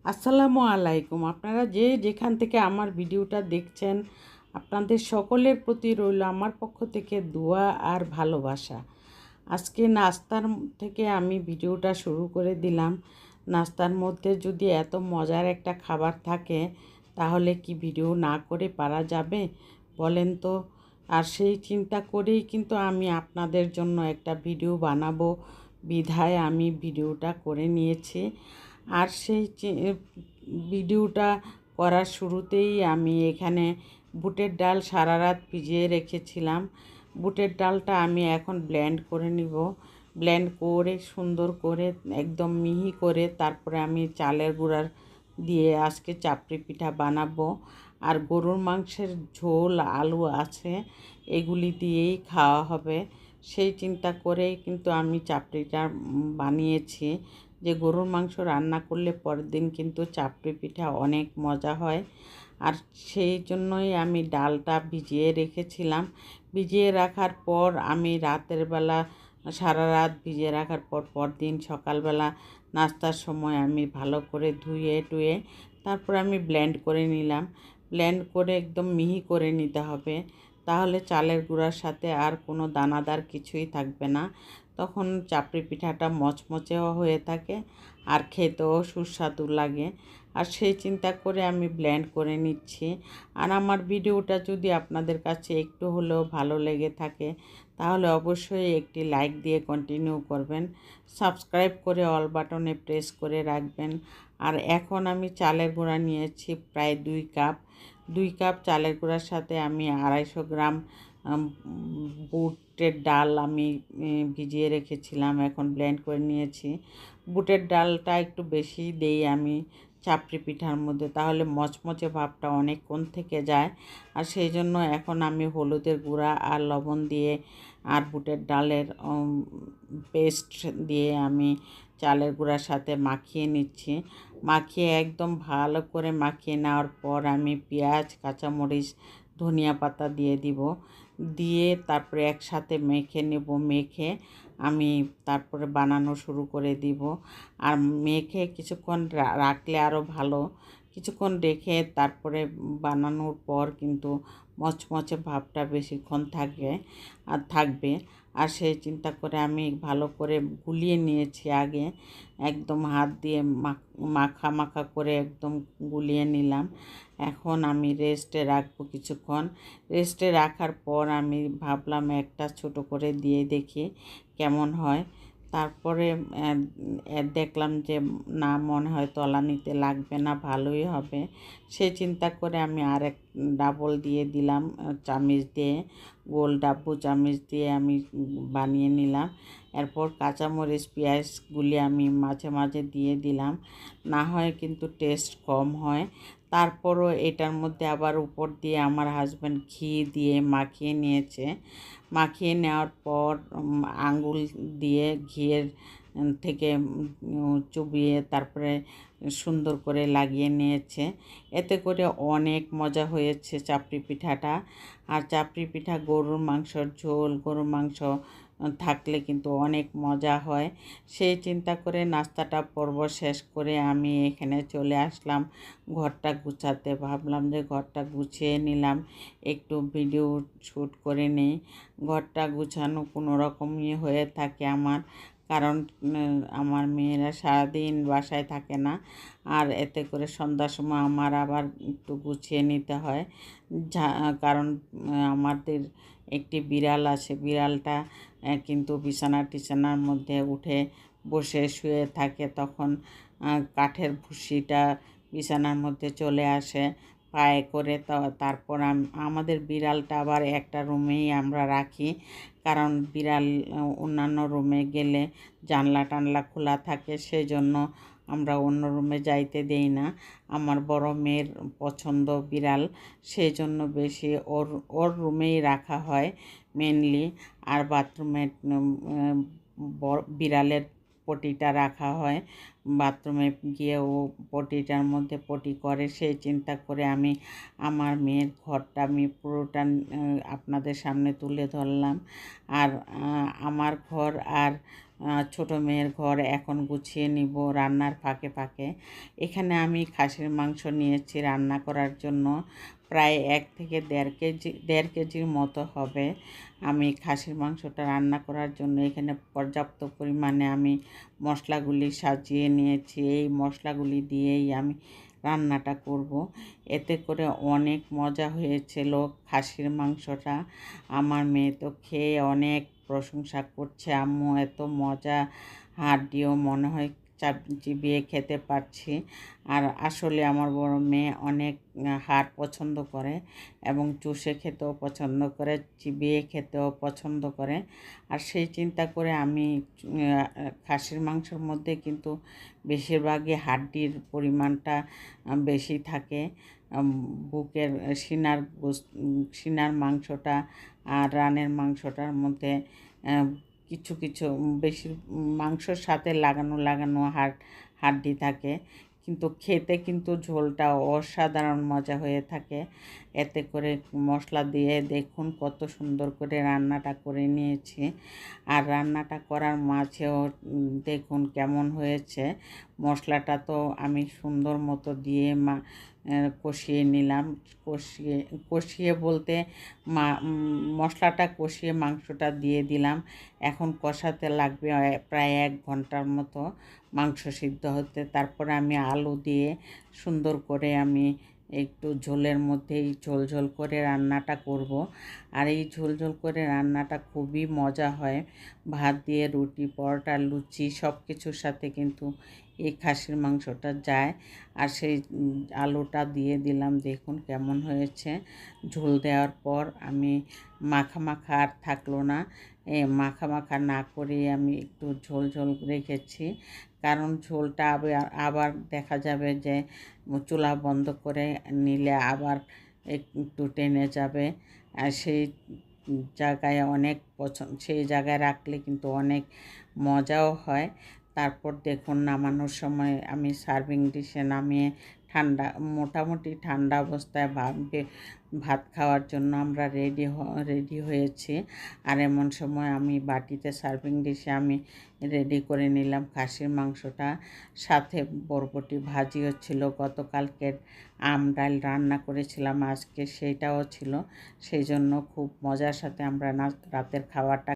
আসসালামু আলাইকুম। আপনারা যে যেখান থেকে আমার ভিডিওটা দেখছেন, আপনাদের সকলের প্রতি রইল আমার পক্ষ থেকে দোয়া আর ভালোবাসা। আজকে নাস্তার থেকে আমি ভিডিওটা শুরু করে দিলাম। নাস্তার মধ্যে যদি এত মজার একটা খাবার থাকে, তাহলে কি ভিডিও না করে পারা যাবে বলেন তো? আর সেই চিন্তা করেই কিন্তু আমি আপনাদের জন্য একটা ভিডিও বানাবো বিধায় আমি ভিডিওটা করে নিয়েছি। আর সেই ভিডিওটা করার শুরুতেই আমি এখানে বুটের ডাল সারা রাত ভিজিয়ে রেখেছিলাম। বুটের ডালটা আমি এখন ব্লেন্ড করে নিব। ব্লেন্ড করে সুন্দর করে একদম মিহি করে তারপরে আমি চালের গুঁড়ার দিয়ে আজকে চাপড়ি পিঠা বানাবো। আর গরুর মাংসের ঝোল আলু আছে, এগুলি দিয়েই খাওয়া হবে। সেই চিন্তা করেই কিন্তু আমি চাপড়িটা বানিয়েছি, যে গরুর মাংস রান্না করলে পরের দিন কিন্তু চাপড়ি পিঠা অনেক মজা হয়। আর সেই জন্যই আমি ডালটা ভিজিয়ে রেখেছিলাম। ভিজিয়ে রাখার পর আমি রাতের বেলা সারা রাত ভিজিয়ে রাখার পর পরদিন সকালবেলা নাস্তার সময় আমি ভালো করে ধুয়ে টুয়ে তারপর আমি ব্লেন্ড করে নিলাম। ব্লেন্ড করে একদম মিহি করে নিতে হবে, তাহলে চালের গুঁড়ার সাথে আর কোনো দানাদার কিছুই থাকবে না। তখন চাপড়ি পিঠাটা মচমচেও হয়ে থাকে আর খেতেও সুস্বাদু লাগে। আর সেই চিন্তা করে আমি ব্লেন্ড করে নিচ্ছি। আর আমার ভিডিওটা যদি আপনাদের কাছে একটু হলেও ভালো লেগে থাকে, তাহলে অবশ্যই একটি লাইক দিয়ে কন্টিনিউ করবেন, সাবস্ক্রাইব করে অল বাটনে প্রেস করে রাখবেন। আর এখন আমি চালের গুঁড়া নিয়েছি প্রায় 2 কাপ। 2 কাপ চালের গুঁড়ার সাথে আমি 250 গ্রাম বুটের ডাল আমি ভিজিয়ে রেখেছিলাম, এখন ব্লেন্ড করে নিয়েছি। বুটের ডালটা একটু বেশি দেই আমি চাপড়ি পিঠার মধ্যে, তাহলে মচমচে ভাবটা অনেকক্ষণ থেকে যায়। আর সেই জন্য এখন আমি হলুদের গুঁড়া আর লবণ দিয়ে আর বুটের ডালের পেস্ট দিয়ে আমি চালের গুঁড়ার সাথে মাখিয়ে নিচ্ছি। মাখিয়ে একদম ভালো করে মাখিয়ে নেওয়ার পর আমি পেঁয়াজ, কাঁচামরিচ, ধনিয়া পাতা দিয়ে দিব। দিয়ে তারপরে একসাথে মেখে নেব। মেখে আমি তারপরে বানানো শুরু করে দিব। আর মেখে কিছুক্ষণ রাখলে আরও ভালো। কিছুক্ষণ রেখে তারপরে বানানোর পর কিন্তু মচমচে ভাবটা বেশিক্ষণ থাকবে। আর সেই চিন্তা করে আমি ভালো করে গুলিয়ে নিয়েছি আগে, একদম হাত দিয়ে মাখা মাখা করে একদম গুলিয়ে নিলাম। এখন আমি রেস্টে রাখবো কিছুক্ষণ। রেস্টে রাখার পর আমি ভাবলাম একটা ছোট করে দিয়ে দেখি কেমন হয়। তারপরে দেখলাম যে না, মনে হয় তলানিতে লাগবে না, ভালোই হবে। সেই চিন্তা করে আমি আরেক ডাবল দিয়ে দিলাম, চামিচ দিয়ে, গোল ডাব্বু চামিচ দিয়ে আমি বানিয়ে নিলাম। এরপর কাঁচামরিচ পেঁয়াজগুলি আমি মাঝে মাঝে দিয়ে দিলাম, না হয় কিন্তু টেস্ট কম হয়। তারপরও এটার মধ্যে আবার উপর দিয়ে আমার হাজব্যান্ড ঘি দিয়ে মাখিয়ে নিয়েছে। মাখিয়ে নেওয়ার পর আঙ্গুল দিয়ে ঘিয়ের থেকে চুবিয়ে তারপরে সুন্দর করে লাগিয়ে নিয়েছে। এতে করে অনেক মজা হয়েছে চাপড়ি পিঠাটা। আর চাপড়ি পিঠা গরুর মাংসর ঝোল, গরুর মাংস থাকলে কিন্তু অনেক মজা হয়। সেই চিন্তা করে নাস্তাটা পর্ব শেষ করে আমি এখানে চলে আসলাম ঘরটা গুছাতে। ভাবলাম যে ঘরটা গুছিয়ে নিলাম, একটু ভিডিও শ্যুট করে নিই। ঘরটা গুছানো কোনো রকমই হয়ে থাকে আমার, কারণ আমার মেয়েরা সারাদিন বাসায় থাকে না। আর এতে করে সন্ধ্যার সময় আমার আবার একটু গুছিয়ে নিতে হয়। কারণ আমাদের একটি বিড়াল আছে, বিড়ালটা কিন্তু বিছানা টিছানার মধ্যে উঠে বসে শুয়ে থাকে, তখন কাঠের ভুসিটা বিছানার মধ্যে চলে আসে পায়ে করে। তারপর আমাদের বিড়ালটা আবার একটা রুমেই আমরা রাখি, কারণ বিড়াল অন্যান্য রুমে গেলে জানলা টানলা খোলা থাকে, সেই জন্য আমরা অন্য রুমে যাইতে দেই না। আমার বড় মেয়ের পছন্দ বিড়াল, সেই জন্য বেশি ওর রুমেই রাখা হয় মেনলি। আর বাথরুমে বিড়ালের পটিটা রাখা হয়, বাথরুমে গিয়ে ও পটিটার মধ্যে পটি করে। সেই চিন্তা করে আমি আমার মেয়ের ঘরটা আমি পুরোটা আপনাদের সামনে তুলে ধরলাম। আর আমার ঘর আর ছোট মেয়ের ঘর এখন গুছিয়ে নিব রান্নার ফাঁকে ফাঁকে। এখানে আমি খাসির মাংস নিয়েছি রান্না করার জন্য, প্রায় 1 থেকে 1.5 কেজির মতো হবে। আমি খাসির মাংসটা রান্না করার জন্য এখানে পর্যাপ্ত পরিমাণে আমি মশলাগুলি সাজিয়ে নিয়েছি। এই মশলাগুলি দিয়েই আমি রান্নাটা করব। এতে করে অনেক মজা হয়েছিল খাসির মাংসটা। আমার মেয়ে তো খেয়ে অনেক প্রশংসা করছে, আম্মু এত মজা, হাড্ডিও মনে হয় চিবিয়ে খেতে পারছি। আর আসলে আমার বড় মেয়ে অনেক হাড় পছন্দ করে এবং চুষে খেতেও পছন্দ করে, চিবিয়ে খেতেও পছন্দ করে। আর সেই চিন্তা করে আমি খাসির মাংসের মধ্যে কিন্তু বেশিরভাগই হাড্ডির পরিমাণটা বেশি থাকে। বুকের সিনার মাংসটা আর রানের মাংসটার মধ্যে কিছু কিছু বেশি মাংসর সাথে লাগানো হাড্ডি থাকে, কিন্তু খেতে কিন্তু ঝোলটা অসাধারণ মজা হয়ে থাকে। এতে করে মশলা দিয়ে দেখুন কত সুন্দর করে রান্নাটা করে নিয়েছি। আর রান্নাটা করার মাঝেও দেখুন কেমন হয়েছে। মশলাটা তো আমি সুন্দর মতো দিয়ে কষিয়ে নিলাম। কষিয়ে বলতে মশলাটা কষিয়ে মাংসটা দিয়ে দিলাম। এখন কষাতে লাগবে প্রায় 1 ঘন্টার মতো মাংস সিদ্ধ হতে। তারপরে আমি আলু দিয়ে সুন্দর করে আমি একটু ঝোলের মধ্যেই ঝোল করে রান্নাটা করব। আর এই ঝোল করে রান্নাটা খুবই মজা হয়। ভাত দিয়ে, রুটি, পরোটা, লুচি সব কিছুর সাথে কিন্তু এই খাসির মাংসটা যায়। আর সেই আলুটা দিয়ে দিলাম, দেখুন কেমন হয়েছে। ঝোল দেওয়ার পর আমি মাখা আর থাকলো না। মাখা না করে আমি একটু ঝোল রেখেছি, কারণ ঝোলটা আবার দেখা যাবে যে চুলা বন্ধ করে নিলে আবার একটু টেনে যাবে। আর সেই জায়গায় সেই জায়গায় রাখলে কিন্তু অনেক মজাও হয়। তারপর দেখুন নামানোর সময় আমি সার্ভিং ডিশে নামিয়ে মোটামুটি ঠান্ডা অবস্থায় ভাত খাওয়ার জন্য আমরা রেডি হয়েছি। আর এমন সময় আমি বাটিতে সার্ভিং ডিশে আমি রেডি করে নিলাম খাসির মাংসটা, সাথে বরবটি ভাজিও ছিল। গতকালকের ডাল রান্না করেছিলাম, আজকে সেইটাও ছিল। সেই জন্য খুব মজার সাথে আমরা রাতের খাবারটা